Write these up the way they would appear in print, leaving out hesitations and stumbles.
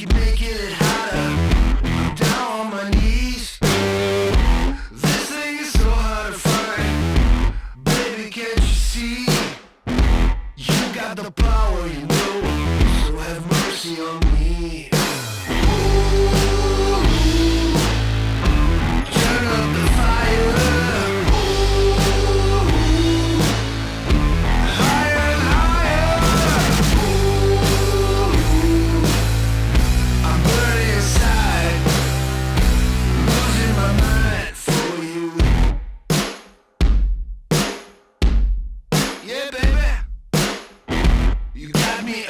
keep making it hotter. I'm down on my knees. This thing is so hard to find. Baby, can't you see? You got the power, you know. So have mercy on me. Turn up the fire.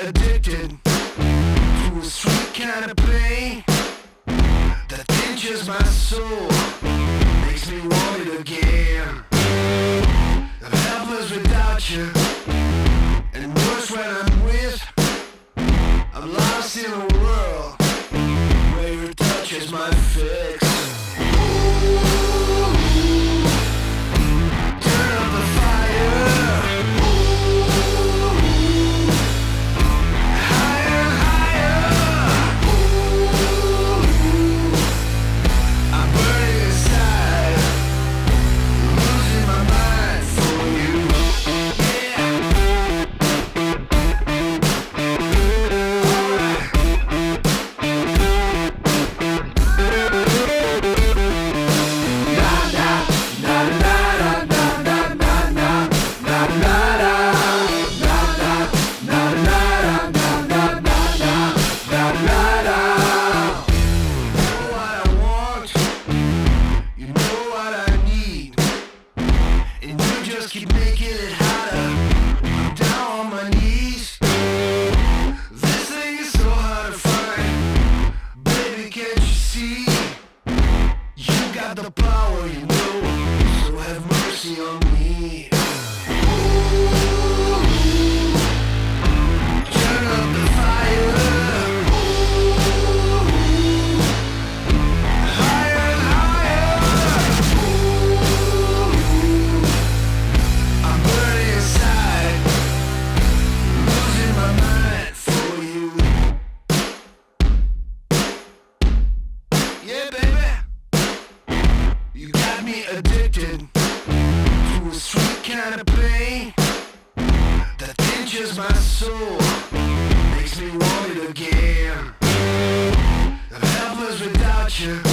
Addicted to a sweet kind of pain that pinches my soul, makes me want it again. I'm helpless without you, and worse when I'm with. I'm lost in a world where your touch is my fix. Turn up the fire. Keep making it hotter. I'm down on my knees. This thing is so hard to find. Baby, can't you see? You got the power, you know. So have mercy on me. Turn up the fire. Addicted to a sweet kind of pain that pinches my soul, makes me want it again. I'm helpless without you.